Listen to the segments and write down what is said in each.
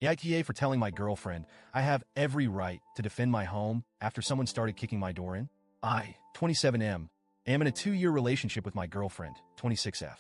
AITA for telling my girlfriend I have every right to defend my home after someone started kicking my door in. I, 27M, am in a 2-year relationship with my girlfriend, 26F.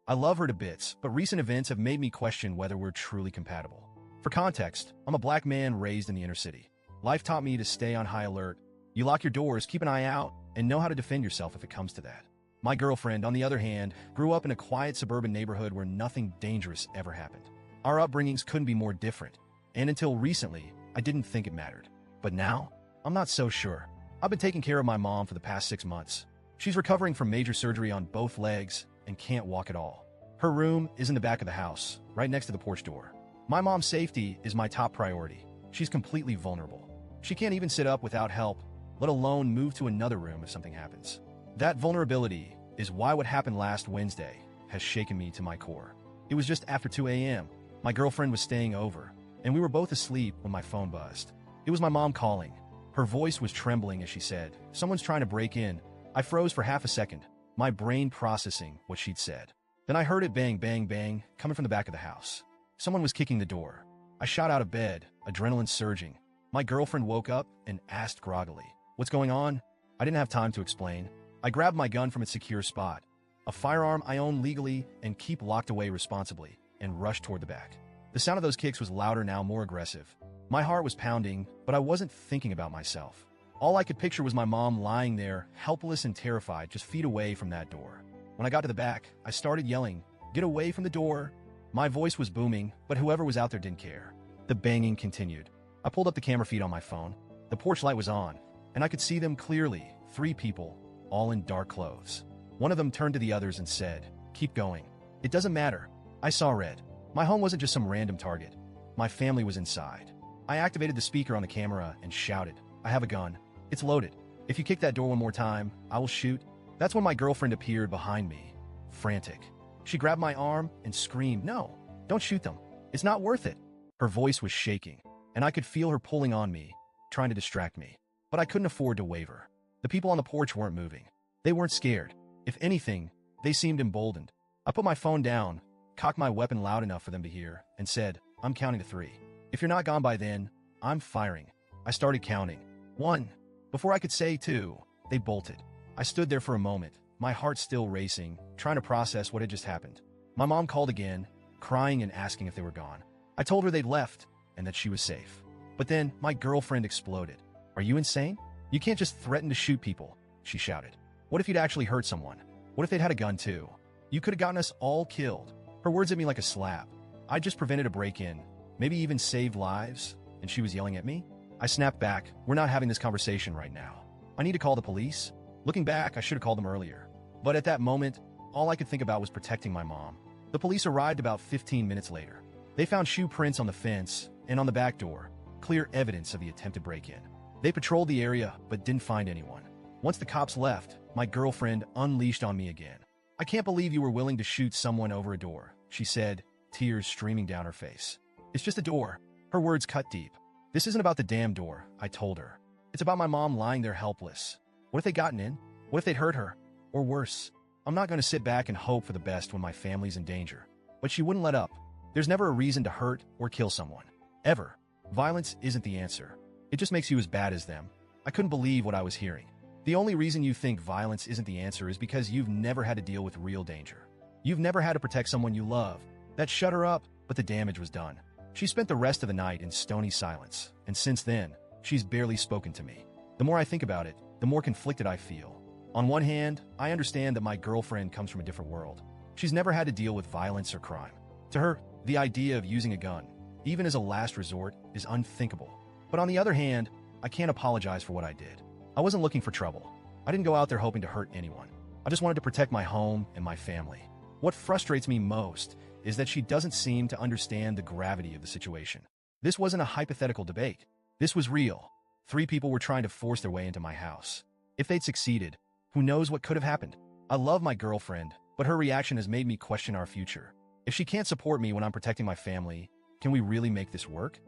I love her to bits, but recent events have made me question whether we're truly compatible. For context, I'm a black man raised in the inner city. Life taught me to stay on high alert. You lock your doors, keep an eye out, and know how to defend yourself if it comes to that. My girlfriend, on the other hand, grew up in a quiet suburban neighborhood where nothing dangerous ever happened. Our upbringings couldn't be more different, and until recently, I didn't think it mattered. But now, I'm not so sure. I've been taking care of my mom for the past 6 months. She's recovering from major surgery on both legs and can't walk at all. Her room is in the back of the house, right next to the porch door. My mom's safety is my top priority. She's completely vulnerable. She can't even sit up without help, let alone move to another room if something happens. That vulnerability is why what happened last Wednesday has shaken me to my core. It was just after 2 a.m. My girlfriend was staying over, and we were both asleep when my phone buzzed. It was my mom calling. Her voice was trembling as she said, "Someone's trying to break in." I froze for half a second, my brain processing what she'd said. Then I heard it bang, bang, bang, coming from the back of the house. Someone was kicking the door. I shot out of bed, adrenaline surging. My girlfriend woke up and asked groggily, "What's going on?" I didn't have time to explain. I grabbed my gun from its secure spot, a firearm I own legally and keep locked away responsibly, and rushed toward the back. The sound of those kicks was louder now, more aggressive. My heart was pounding, but I wasn't thinking about myself. All I could picture was my mom lying there, helpless and terrified, just feet away from that door. When I got to the back, I started yelling, "Get away from the door!" My voice was booming, but whoever was out there didn't care. The banging continued. I pulled up the camera feed on my phone. The porch light was on, and I could see them clearly, 3 people, all in dark clothes. One of them turned to the others and said, "Keep going. It doesn't matter." I saw red. My home wasn't just some random target. My family was inside. I activated the speaker on the camera and shouted, "I have a gun. It's loaded. If you kick that door one more time, I will shoot." That's when my girlfriend appeared behind me, frantic. She grabbed my arm and screamed, "No, don't shoot them. It's not worth it." Her voice was shaking, and I could feel her pulling on me, trying to distract me. But I couldn't afford to waver. The people on the porch weren't moving. They weren't scared. If anything, they seemed emboldened. I put my phone down, cocked my weapon loud enough for them to hear, and said, "I'm counting to 3. If you're not gone by then, I'm firing." I started counting. 1. Before I could say 2, they bolted. I stood there for a moment, my heart still racing, trying to process what had just happened. My mom called again, crying and asking if they were gone. I told her they'd left and that she was safe. But then my girlfriend exploded. "Are you insane? You can't just threaten to shoot people," she shouted. "What if you'd actually hurt someone? What if they'd had a gun too? You could have gotten us all killed." Her words hit me like a slap. I just prevented a break-in, maybe even saved lives, and she was yelling at me? I snapped back. "We're not having this conversation right now. I need to call the police." Looking back, I should have called them earlier. But at that moment, all I could think about was protecting my mom. The police arrived about 15 minutes later. They found shoe prints on the fence and on the back door, clear evidence of the attempted break-in. They patrolled the area, but didn't find anyone. Once the cops left, my girlfriend unleashed on me again. "I can't believe you were willing to shoot someone over a door," she said, tears streaming down her face. "It's just a door." Her words cut deep. "This isn't about the damn door," I told her. "It's about my mom lying there helpless. What if they'd gotten in? What if they'd hurt her? Or worse? I'm not going to sit back and hope for the best when my family's in danger." But she wouldn't let up. There's never a reason to hurt or kill someone. Ever. Violence isn't the answer. It just makes you as bad as them. I couldn't believe what I was hearing. The only reason you think violence isn't the answer is because you've never had to deal with real danger. You've never had to protect someone you love. That shut her up, but the damage was done. She spent the rest of the night in stony silence, and since then, she's barely spoken to me. The more I think about it, the more conflicted I feel. On one hand, I understand that my girlfriend comes from a different world. She's never had to deal with violence or crime. To her, the idea of using a gun, even as a last resort, is unthinkable. But on the other hand, I can't apologize for what I did. I wasn't looking for trouble. I didn't go out there hoping to hurt anyone. I just wanted to protect my home and my family. What frustrates me most is that she doesn't seem to understand the gravity of the situation. This wasn't a hypothetical debate. This was real. 3 people were trying to force their way into my house. If they'd succeeded, who knows what could have happened? I love my girlfriend, but her reaction has made me question our future. If she can't support me when I'm protecting my family, can we really make this work?